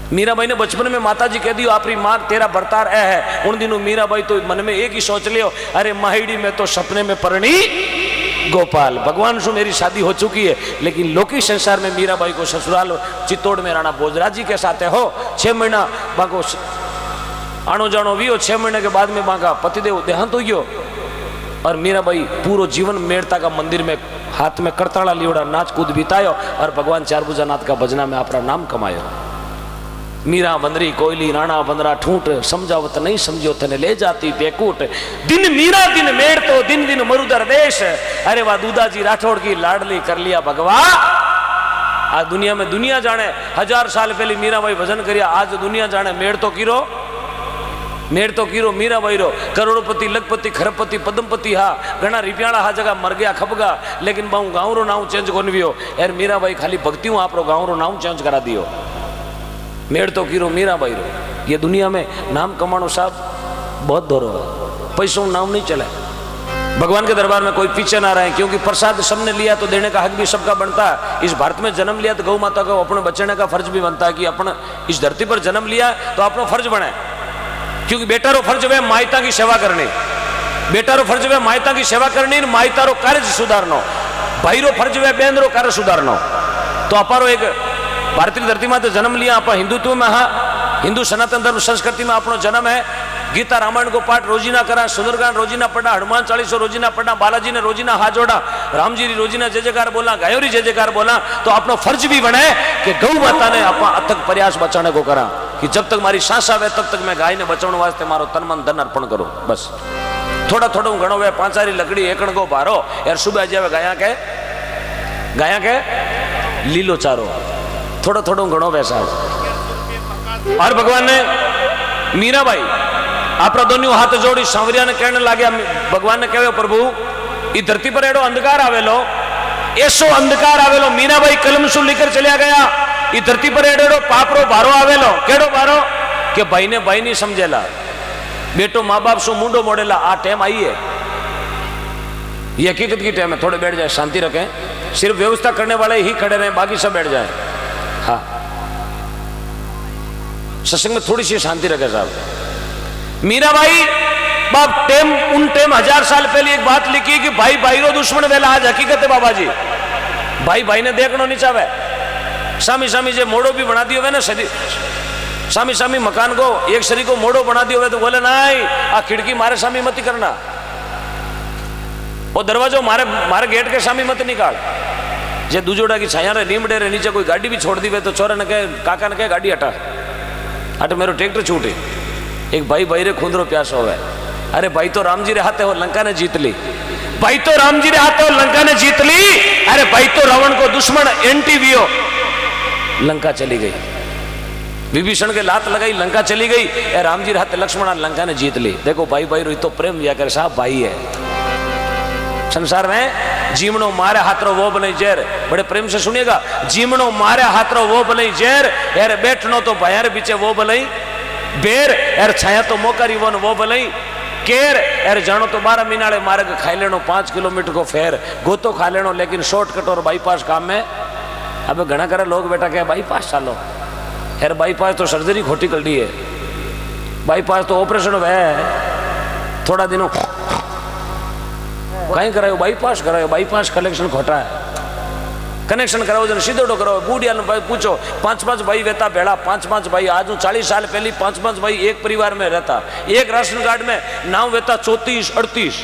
मीराबाई ने बचपन में माता जी कह दियो आपरी मां तेरा बरतार ऐ है। उन दिनों मीराबाई तो मन में एक ही सोच लियो, अरे माहिड़ी में तो सपने में परणी गोपाल, भगवान से मेरी शादी हो चुकी है। लेकिन लौकिक संसार में मीराबाई को ससुराल चित्तौड़ में राणा भोजराज जी के साथ हो। 6 महीना बाको आनो जानो भी हो। 6 महीने के बाद में बाका पतिदेव देहांत हो गयो और मीराबाई पूरा जीवन मेड़ता का मंदिर में हाथ में करताड़ा लियोड़ा नाच कूद बितायो और भगवान चारभुजानाथ का भजना में अपना नाम कमायो। मीरा बंदरी कोयली राणा बंदरा ठूंठ, समझावत नहीं समझो तने ले जाती बेकूट। दिन मीरा दिन मेड़ तो दिन दिन मरुदर देश, अरे वाह दूधाजी राठौड़ की लाडली कर लिया भगवा। आज दुनिया में दुनिया जाने 1000 साल पहले मीराबाई भजन करिया, आज दुनिया जाने मेड़ तो कीरो मीराबाई रो। करोड़पति लखपति खरपति पद्मपति हा घना रिपियाड़ा हा जगह मर गया खपगा, लेकिन बहु गाँव रो नाम चेंज कोन वियो यार। मीराबाई खाली भक्ति हूँ आप गाँव रो नाम चेंज करा दियो। मेड़ तो कीरो मीराबाई रो। ये दुनिया में नाम कमानो साहब बहुत दौरो है, पैसों नाम नहीं चला। भगवान के दरबार में कोई पीछे ना रहे, क्योंकि प्रसाद सबने लिया तो देने का हक भी सबका बनता है। इस भारत में जन्म लिया तो गौ माता को अपने बचाने का फर्ज भी बनता है कि अपन इस धरती पर जन्म लिया तो अपना फर्ज बने। क्योंकि बेटा रो फर्ज वे मायता की सेवा करनी, बेटा रो फर्ज वे मायता की सेवा करनी, मायता रो कार्य सुधारनो, भाई रो फर्ज वे बहन रो कार्य सुधारनो। तो अपारो एक भारतीय धरती में तो जन्म लिया, आप हिंदुत्व में हाँ हिंदू सनातन धर्म संस्कृति में अपनो जन्म है। गीता रामायण को पाठ रोजीना करा, सुंदरकांड रोजीना पढ़ा, हनुमान चालीसो रोजीना पढ़ा, बालाजी ने रोजीना हाथ जोड़ा, राम जी रोजीना जय जयकार बोला, गायोरी जय जयकार बोला। तो अपनो फर्ज भी बने कि गौ माता ने अपना अथक प्रयास बचाने को करा कि जब तक मारी सांस आवे तब तक मैं गाय ने बचाने वास्ते मारो तन मन धन अर्पण करो। बस थोड़ा थोड़ा घणो वे 5 लकड़ी एकण को भारो यार। सुबह जावे गाया के लीलो चारो, थोड़ा थोड़ा घणो वैसा। और भगवान ने मीराबाई आप दोनों हाथ जोड़ी सांवरिया ने कहने लगे, भगवान ने कहो प्रभु इस धरती पर एडो अंधकार आवेलो, ऐसो अंधकार आवेलो। मीराबाई कलम सु लेकर चलिया गया। इस धरती पर एडो पापरो भारो आवेलो, केड़ो भारो के भाई ने भाई नहीं समझेला, बेटो माँ बाप सु मुंडो मोड़ेला। आ टाइम आई है, ये हकीकत की टाइम है। थोड़े बैठ जाए, शांति रखें, सिर्फ व्यवस्था करने वाले ही खड़े रहे, बाकी सब बैठ जाए। हाँ सत्संग में थोड़ी सी शांति रखे साहब। मीराबाई बाप टेम उन टेम 1000 साल पहले एक बात लिखी कि भाई भाई रो दुश्मन वेला। आज हकीकत है बाबा जी, भाई भाई ने देखना नहीं चाहे। सामी सामी जे मोड़ो भी बना दियो वे ना, सामी सामी मकान को एक शरी को मोड़ो बना दियो वे तो बोले नहीं आ खिड़की मारे सामी मत करना, वो दरवाजो मारे गेट के सामी मत निकाल। जे दूजोड़ा की छाया रे नीमड़े रे नीचे कोई गाड़ी भी छोड़ दी वे तो छोरा ने कहे काका ने कहे गाड़ी हटा हट मेरे ट्रैक्टर छूटे। एक भाई भाई रे खुंदरो प्यास हो गए। अरे भाई तो राम जी रे हाथे हो लंका ने जीत ली, भाई तो राम जी रे हाथे हो लंका ने जीत ली। अरे भाई तो रावण को दुश्मन एंटी वियो, लंका चली गई। विभीषण के लात लगाई, लंका चली गई। राम जी रे हाथे लक्ष्मण लंका ने जीत ली। देखो भाई भाई रो तो प्रेम दिया करे साहब, भाई है। संसार में जीवनो मारे हाथरो वो बने जेर, बड़े प्रेम से सुनिएगा। जीवनो मारे हाथरो वो बने जेर, यार बैठनो तो भयार बीचे वो बलई बेर, यार छाया तो मोकारी वो बलई केर, यार जानो तो 12 मीनाड़े मार्ग खाई लेनो 5 किलोमीटर को फेर, गोतो खा लेनो लेकिन शॉर्टकट और बाईपास काम में। अब घना करे लोग बेटा क्या बाईपास चालो, यार बाईपास तो सर्जरी खोटी कर दी है, बाईपास तो ऑपरेशन है। थोड़ा दिनों कहीं करायो बाईपास करायो, बाईपास कलेक्शन खोटा है। कनेक्शन कराओ जन सीधो कराओ। बूढ़िया पूछो 5-5 भाई रहता भेड़ा, 5-5 भाई। आज 40 साल पहले 5-5 भाई एक परिवार में रहता। एक राशन कार्ड में नाम रहता 34-38,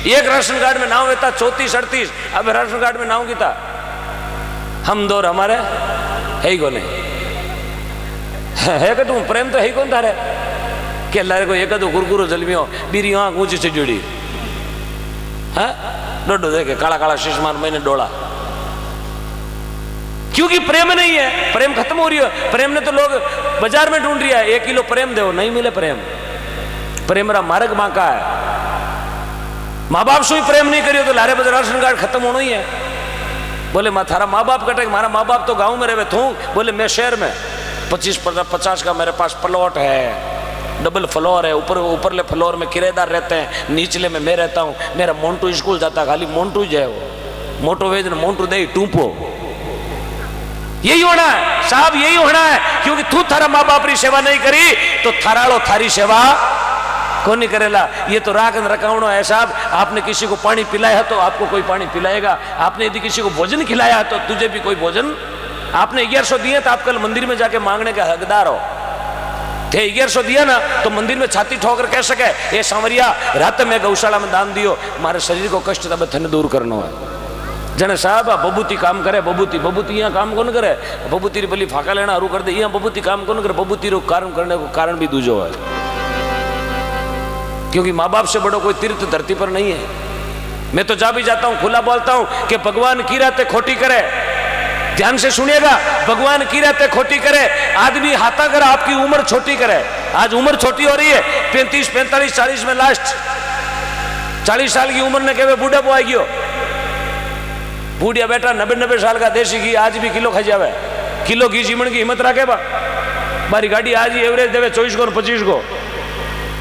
एक राशन कार्ड में नाम रहता 34-38। अब राशन कार्ड में नाम किता हम दो हमारे है ही कोने है कि तुम प्रेम तो है ही कौन थारे के अल्लाह को एक गुरगुरु जलमियो बीरी आँख ऊंची से जुड़ी है डोडो देखे काला काला शीशमान मैंने डोला, क्योंकि प्रेम नहीं है। प्रेम खत्म हो रही है। प्रेम ने तो लोग बाजार में ढूंढ रिया है, 1 किलो प्रेम दो नहीं मिले प्रेम। प्रेम रा मार्ग बांका है। माँ बाप से ही प्रेम नहीं करियो तो लारे बजार राशन कार्ड खत्म होना ही है। बोले थारा माँ बाप कटे, मारा माँ बाप तो गाँव में रहे थू। बोले मैं शहर में 25-50 का मेरे पास प्लॉट है, डबल फ्लोर है, ऊपरले फ्लोर में किराएदार रहते हैं, निचले में मैं रहता हूँ। मेरा मोन्टू स्कूल जाता, खाली मोन्टू जो है वो मोटो वेज मोन्टू दे टूपो यही होना है साहब, यही होना है। क्योंकि तू थारा माँ बाप री सेवा नहीं करी तो थाराड़ो थारी सेवा कौन नहीं करेला। ये तो रागन रकावणो है साहब। आपने किसी को पानी पिलाया तो आपको कोई पानी पिलाएगा, आपने यदि किसी को भोजन खिलाया तो तुझे भी कोई भोजन। आपने 1100 दिए तो आप कल मंदिर में जाके मांगने का हकदार हो थे। 1100 दिया ना तो मंदिर में छाती ठोकर कह सके ये सांवरिया रात में गौशाला में दान दियो, मारे शरीर को कष्ट तब थन दूर करनो है। जने साहब बबूती काम करे, बबूती बबूती यहाँ काम कौन करे, बबूती री भली फाका लेना हरू कर दे, यहाँ बबूती काम कौन करे। बबूती रो कारण करने को कारण भी दूजो है, क्योंकि माँ बाप से बड़ो कोई तीर्थ धरती पर नहीं है। मैं तो जा भी जाता हूँ खुला बोलता हूँ कि भगवान की रातें खोटी करे। ध्यान से सुनिएगा, भगवान की रातें खोटी करे। आदमी हाथा कर आपकी उम्र छोटी करे। आज उम्र छोटी हो रही है, 35, 45, 40 में लास्ट। 40 साल की उम्र ने कहे बूढ़ा बो आई गयो, बूढ़िया बेटा 90 साल का देसी घी आज भी किलो खा जावे। किलो घी जीवन की हिम्मत रखे बा। मारी गाड़ी आज ही एवरेज देवे 24 को 25 को।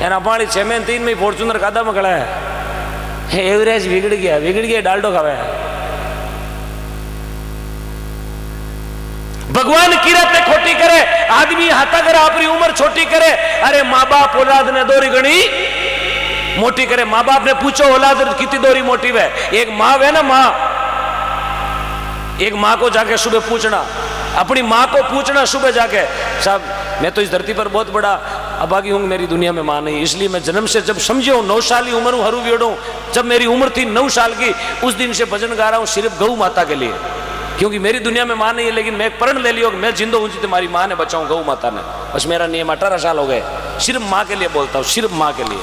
एना पानी 6 में 3 में फॉर्चूनर कादा में खड़ा है। एवरेज बिगड़ गया डाल्डो खावे। भगवान की रातें खोटी करे, आदमी हाथा करे अपनी उम्र छोटी करे। अरे माँ बाप औलाद ने दोरी गणी मोटी करे। माँ बाप ने पूछो औलाद कितनी दोरी मोटी है। एक माँ है ना, माँ, एक माँ को जाके सुबह पूछना, अपनी माँ को पूछना सुबह जाके, साहब मैं तो इस धरती पर बहुत बड़ा अभागी हूँ, मेरी दुनिया में माँ नहीं, इसलिए मैं जन्म से जब समझो 9 साल की उम्र हूँ हरू वेड़ो, जब मेरी उम्र थी 9 साल की उस दिन से भजन गा रहा हूँ सिर्फ गौ माता के लिए, क्योंकि मेरी दुनिया में माँ नहीं है। लेकिन मैं प्रण ले लियो, मैं जिंदो हूँ तुम्हारी माँ ने बचाऊँ, गौ माता ने। बस मेरा नियम 18 साल हो गए, सिर्फ माँ के लिए बोलता हूँ, सिर्फ माँ के लिए।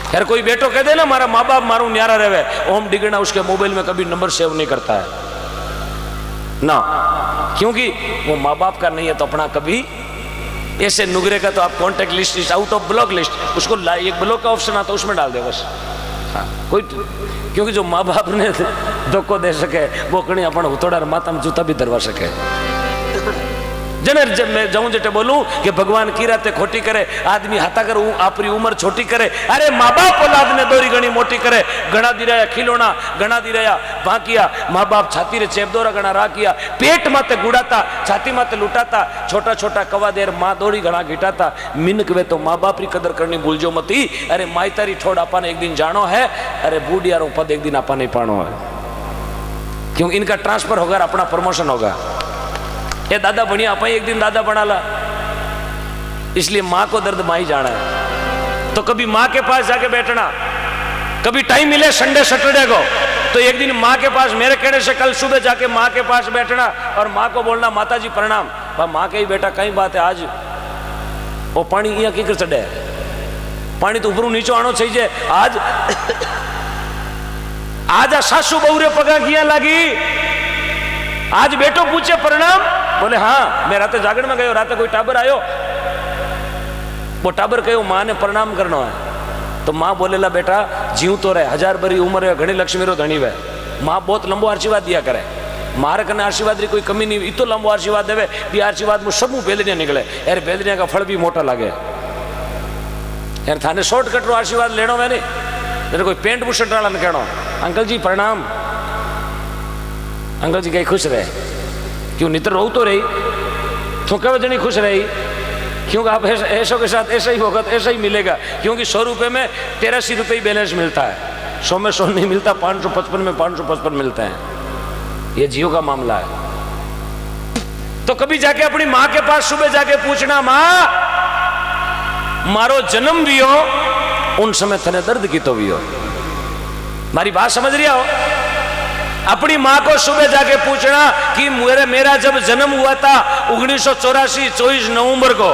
यार कोई बेटो कह दे ना मारा माँ बाप मारू न्यारा रहे, ओम डिगना उसके मोबाइल में कभी नंबर सेव नहीं करता है ना, क्योंकि वो माँ बाप का नहीं है। तो अपना कभी ऐसे नुगरे का तो आप contact list out of block list, उसको एक ब्लॉक का ऑप्शन आता है उसमें डाल दे बस। हाँ कोई, क्योंकि जो माँ बाप ने धोखो दे सके वो कहीं अपन थोड़ा माता में जूता भी दरवा सके। जने जब मैं जाऊं जेटे बोलूं कि भगवान की रातें खोटी करे, आदमी हाथा कर अपनी उम्र छोटी करे। अरे माँ बाप औलाद ने दोरी गणी मोटी करे। गणा दी रहा खिलौना, गणा दी रहा बाकिया, माँ बाप छाती रे चेप दोरा गणा राखिया, पेट माते गुड़ाता, छाती माते लुटाता, छोटा छोटा कवा देर माँ दोरी गणा घिटाता। मिनक वे तो माँ बाप री कदर करनी भूलजो मती। अरे माई तारी ठोड़ आपा ने एक दिन जानो है, अरे बूढ़िया रो पद एक दिन आपा नहीं पानो है, क्योंकि इनका ट्रांसफर होगा, अपना प्रमोशन होगा। ये दादा बढ़िया आप एक दिन दादा बना ला, इसलिए माँ को दर्द माँ ही जाना है। तो कभी माँ के पास जाके बैठना, कभी टाइम मिले संडे सैटरडे को तो एक दिन माँ के पास, मेरे कहने से कल सुबह जाके माँ के पास बैठना और माँ को बोलना माता जी प्रणाम। माँ के ही बेटा कई बात है, आज वो पानी यहाँ की कर चढ़े, पानी तो ऊपर नीचो आनो चाहिए। आज आज आ सासू बहू रे पगा किया लगी, आज बेटो पूछे प्रणाम, बोले हाँ मैं रात जागरण में गयो, रात कोई टाबर आयो, वो टाबर कहो माँ ने प्रणाम करना है। तो माँ बोलेला बेटा जीव तो रहे, 1000 बरी उम्र है, घनी लक्ष्मी रो धनी है। माँ बहुत लंबो आशीर्वाद दिया करे, मारे कने आशीर्वाद री कोई कमी नहीं, इतो लंबो आशीर्वाद देवे भी आशीर्वाद में सब बेलनिया निकले। यार बेलनिया का फल भी मोटा लगे यार, थाने शॉर्टकट रो आशीर्वाद लेनो है नहीं, तेरे कोई पेंट बुशर्ट वाला ने कहना अंकल जी प्रणाम, अंकल जी कहीं खुश रहे, क्यों नितर रो तो रही तो कब जनी खुश रही, क्योंकि आप ऐसों के साथ ऐसा ही होगा, ऐसा ही मिलेगा। क्योंकि 100 रुपये में 83 रुपये बैलेंस मिलता है, 100 में 100 नहीं मिलता, 555 में 555 मिलते हैं। ये जियो का मामला है। तो कभी जाके अपनी माँ के पास सुबह जाके पूछना, माँ मारो जन्म भी हो उन समय थने दर्द की तो भी हो। मारी बात समझ रही हो? अपनी माँ को सुबह जाके पूछना कि मेरा जब जन्म हुआ था 1984 24 नवंबर को,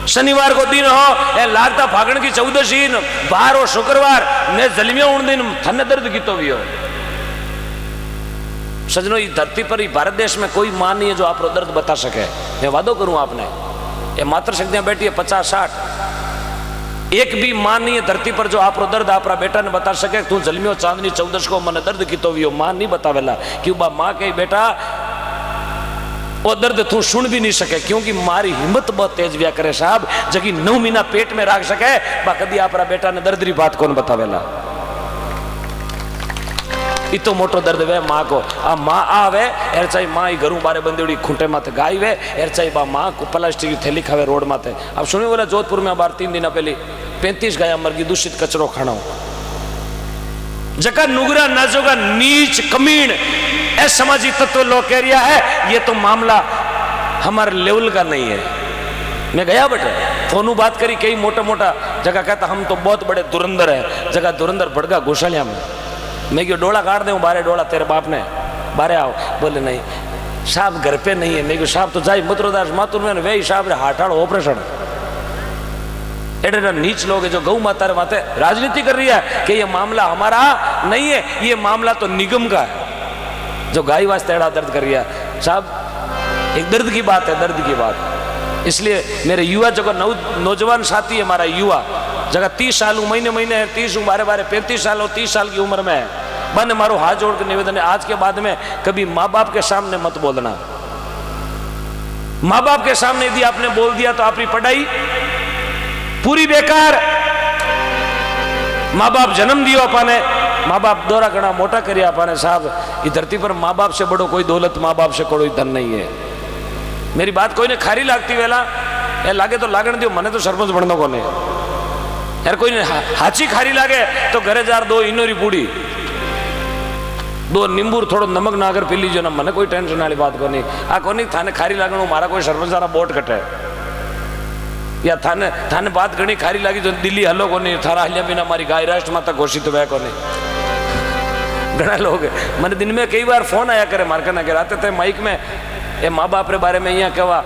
शनिवार को दिन हो, लागता फागण की 14सी बार हो शुक्रवार, मैं जलमियो उन दिन थने दर्द की तो भी हो। सजनों इस धरती पर ही भारत देश में कोई मां नहीं है जो आपको दर्द बता सके। मैं वादो करूं आपने, ये मात्र शक्तियां बैठी है 50-60, एक भी मां नहीं है धरती पर जो आपरो दर्द आपरा बेटा ने बता सके। तू जलमियो चांदनी 14 को मन दर्द की तो भी हो, मां नहीं बतावेला, क्यों बा मां के बेटा वो दर्द तू सुन भी नहीं सके, क्योंकि मारी हिम्मत बहुत तेज व्या करे साहब, जगी 9 महीना पेट में राख सके, बा कदी आपरा बेटा ने दर्द री बात कौन बतावेला। इतो मोटो दर्द वे माँ को आ माँ आवे एर चाहे माँ ही घरों बारे बंदेड़ी खूंटे माथे गाय वे एर चाहे बा माँ को प्लास्टिक की थैली खावे रोड माथे। अब सुनी बोला जोधपुर में बार 3 दिन पहले 35 गाया मर गई दूषित कचरो खाना जगह नुगरा नाजोगा नीच कमीन ऐ समाजी तत्व लोग कह रिया है ये तो मामला हमारे लेवल का नहीं है। मैं गया बेटे फोनू बात करी कई मोटा मोटा जगह कहता हम तो बहुत बड़े धुरंधर है जगह धुरंधर बढ़गा घोषालिया में। मैं क्यों डोला काट दूं बारे डोला तेरे बाप ने बारे आओ बोले नहीं साहब घर पे नहीं है। मैं क्यों साहब तो जाई मथुरदास मातुर में वे साहब रे हाटाड़ो ऑपरेशन एडे नीच लोग है जो गौ माता रे माते राजनीति कर रही है कि ये मामला हमारा नहीं है ये मामला तो निगम का है जो गाय वास्ते एड़ा दर्द कर रही है। साहब एक दर्द की बात है दर्द की बात। इसलिए मेरे युवा जो नौजवान साथी है हमारा युवा जगह 30 साल हूँ महीने महीने है 30 हूँ 12 35 साल हो 30 साल की उम्र में है बन मारो हाथ जोड़ के निवेदन है आज के बाद में कभी माँ बाप के सामने मत बोलना। माँ बाप के सामने यदि आपने बोल दिया तो आपकी पढ़ाई पूरी बेकार। माँ बाप जन्म दियो अपाने माँ बाप द्वारा घना मोटा करिया अपाने साहब इस धरती पर माँ बाप से बड़ो कोई दौलत माँ बाप से कोई धन नहीं है। मेरी बात कोई ने खारी लागती वेला ए लागे तो लागण दियो मने तो सरपंच बननो कोने यार कोई ने हाची खारी लागे तो घरे जार 2 इनोरी पूड़ी 2 नींबू थोड़ो नमक नागर पी लीजिए ना मने कोई टेंशन वाली बात कोनी आ कोनी थाने खारी लागणो मारा कोई सरपंच सारा बोट कटे या थाने थाने बात घणी खारी लागी जो दिल्ली हलो कोनी थारा हलिया बिना मारी गाय राष्ट्र माता घोषित हुआ कोनी। घना लोग मैंने दिन में कई बार फोन आया करे मार करना के राते थे माइक में ये माँ बाप रे बारे में यहाँ कहवा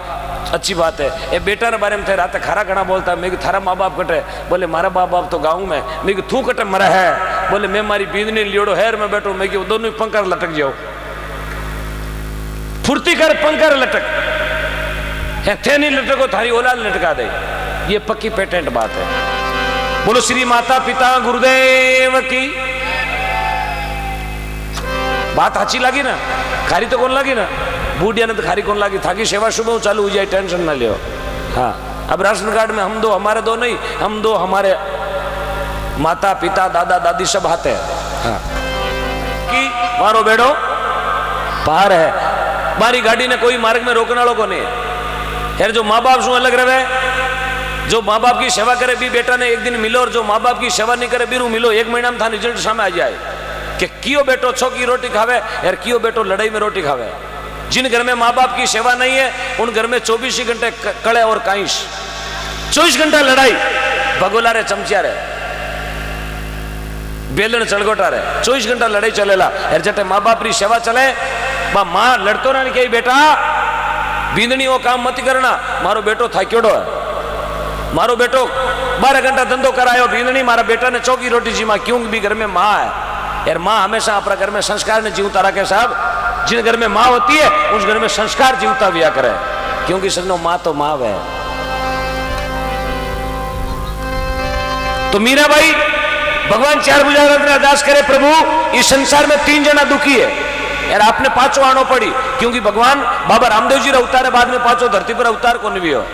अच्छी बात है ये बेटा रे बारे में थे रात खारा घना बोलता मैं थारा माँ बाप कटे बोले मारा माँ बाप तो गाँव में मैं थू कटे मरा है बोले मैं मारी बींदनी लियोड़ो हैर में बैठो मैं दोनों पंकर लटक जाओ फुर्ती कर पंकर लटक है थे नहीं लटको थारी औलाद लटका दे ये पक्की पेटेंट बात है। बोलो श्री माता पिता गुरुदेव की बात अच्छी लगी ना खारी तो कौन लगी ना बूढ़िया ने तो खारी कौन लगी थाकी सेवा सुबह चालू हो जाए टेंशन ना लियो। हाँ अब राशन कार्ड में हम 2 हमारे 2 नहीं हम 2 हमारे माता पिता दादा दादी सब आते हैं। हाँ कि मारो बेड़ो पार है मारी गाड़ी ने कोई मार्ग में रोकने वालों को नहीं यार जो माँ बाप शू अलग रहे जो माँ बाप की सेवा करे भी बेटा ने एक दिन मिलो और जो माँ बाप की सेवा नहीं करे बीरू मिलो 1 महीना में था रिजल्ट सामने आ जाए कि कियो बेटो छो की रोटी खावे यार कियो बेटो लड़ाई में रोटी खावे। जिन घर में माँ बाप की सेवा नहीं है उन घर में 24 घंटे कड़े और काइश 24 घंटा लड़ाई भगोला रे चमचिया रे बेलन चलगोटा रे 24 घंटा लड़ाई चलेला यार जटे माँ बाप की सेवा चले बा माँ लड़तो ना कही बेटा बींदनी वो काम मत करना मारो बेटो थाक्योड़ो है मारो बेटो 12 घंटा धंधो करायो बींदनी मारा बेटा ने चौकी रोटी जी माँ क्यों भी घर में माँ है यार माँ हमेशा अपना घर में संस्कार ने जीवता रखे साहब। जिन घर में माँ होती है उस घर में संस्कार जीवता भी करे क्योंकि सजनो माँ तो माँ है। तो मीरा भाई भगवान 4 भुजा ने अरदास करे प्रभु इस संसार में 3 जना दुखी है यार आपने 5 आनो पड़ी क्योंकि भगवान बाबा रामदेव जी अवतार बाद में 5 धरती पर अवतार कौन भी हो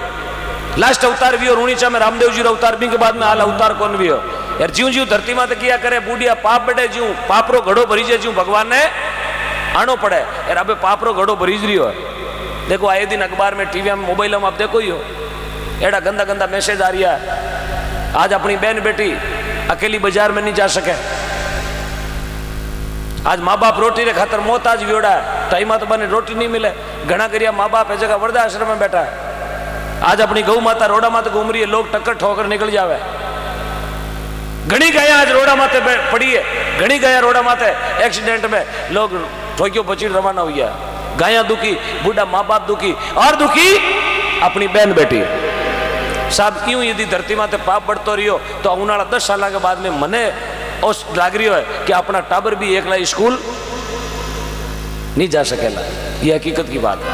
लास्ट अवतार भी हो रूणीचा में रामदेव जी अवतार भी के बाद में हाल अवतार कौन भी हो यार जीव जीव धरती माते किया करे बूढ़िया पाप बटे जीव पापरो घड़ो भरी जे जीव भगवान ने आनो पड़े यार अबे पापरो घड़ो भरी रही हो। देखो आए दिन अखबार में टीवी में मोबाइल में आप देखो ही हो एड़ा गंदा गंदा मैसेज आ रहा है। आज अपनी बहन बेटी अकेली बाजार में नहीं जा सके आज माँ बाप रोटी रे खातर मौत आज वियोड़ा है टाइम तो बने रोटी नहीं मिले घना करिया माँ बाप है जगह वृद्धा आश्रम में बैठा है। आज अपनी गौ माता रोड़ा माता घूम रही है लोग टक्कर ठोकर निकल जावे। घनी गाया आज रोड़ा माते पड़ी है घनी गाया रोड़ा माते एक्सीडेंट में लोग ठोकियो बची रवाना हुई है। गाया दुखी बूढ़ा माँ बाप दुखी और दुखी अपनी बहन बेटी साहब क्यों यदि धरती माते पाप बढ़तो रहियो तो उनाला 10 साल के बाद में मने उस लाग रही है कि अपना टाबर भी एकला स्कूल नहीं जा सकेला। ये हकीकत की बात है।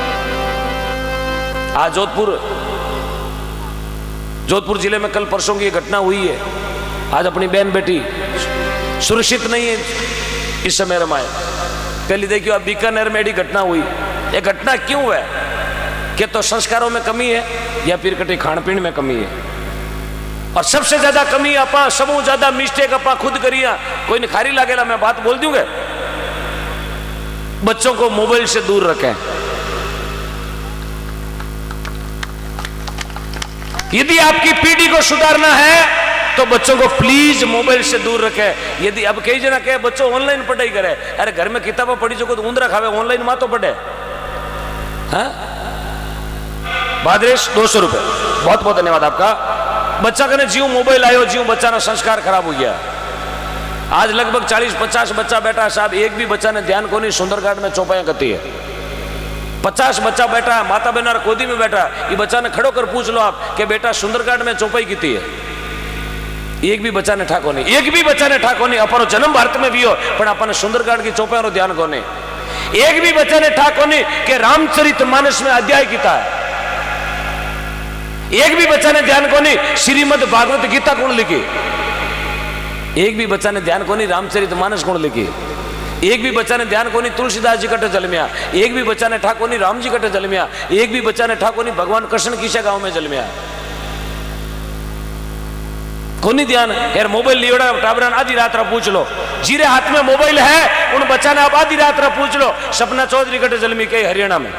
आज जोधपुर जिले में कल परसों की घटना हुई है। आज अपनी बहन बेटी सुरक्षित नहीं है इस समय रमाए। पहले देखियो अब बीकानेर में एडी घटना हुई। ये घटना क्यों है कि तो संस्कारों में कमी है या फिर कटी खान पीन में कमी है। और सबसे ज्यादा कमी अपा सबू ज्यादा मिस्टेक अपा खुद करिया। कोई ने खारी लागेला मैं बात बोल दूंगे बच्चों को मोबाइल से दूर रखें। यदि आपकी पीढ़ी को सुधारना है तो बच्चों को प्लीज मोबाइल से दूर रखें। यदि अब कई जना कहे बच्चों ऑनलाइन पढ़ाई करे, अरे घर में किताबें पढ़ी जो तो ऊंदरा खावे, ऑनलाइन मां तो पढ़े। हाँ भाद्रेश 200 रुपए, बहुत बहुत धन्यवाद आपका। बच्चा कने जीव मोबाइल आयो, जीव बच्चा ना संस्कार खराब हो गया। आज लगभग 40-50 बच्चा बैठा है साहब, एक भी बच्चा ने ध्यान को नहीं सुंदरकांड में चौपाया करती है। 50 बच्चा बैठा है, माता बहना कोदी में बैठा, ये बच्चा ने खड़ो कर पूछ लो आप कि बेटा सुंदरकांड में चौपाई की है। एक भी बच्चा ने ठाको नहीं, एक भी बच्चा ने ठाको नहीं। अपन जन्म भारत में भी हो पर अपन सुंदरकांड की चौपाई और ध्यान को नहीं। एक भी बच्चा ने ठाको नहीं कि रामचरितमानस में अध्याय किता है। एक भी बच्चा ने ध्यान को नहीं श्रीमद् भागवत गीता कौन लिखी। एक भी बच्चा ने ध्यान को नहीं रामचरितमानस कौन लिखी। एक भी बच्चा ने ध्यान को नहीं तुलसीदास जी कटे जलमिया। एक भी बच्चा ने ठाको नहीं राम जी कटे जलमिया। एक भी बच्चा ने ठाको नहीं भगवान कृष्ण किसे गांव में जलमिया। कोनी ध्यान यार, मोबाइल लियोड़ा टाबरान आधी रात पूछ लो, जीरे हाथ में मोबाइल है उन बच्चा ने अब आधी रात पूछ लो सपना चौधरी कटे जलमी के हरियाणा में।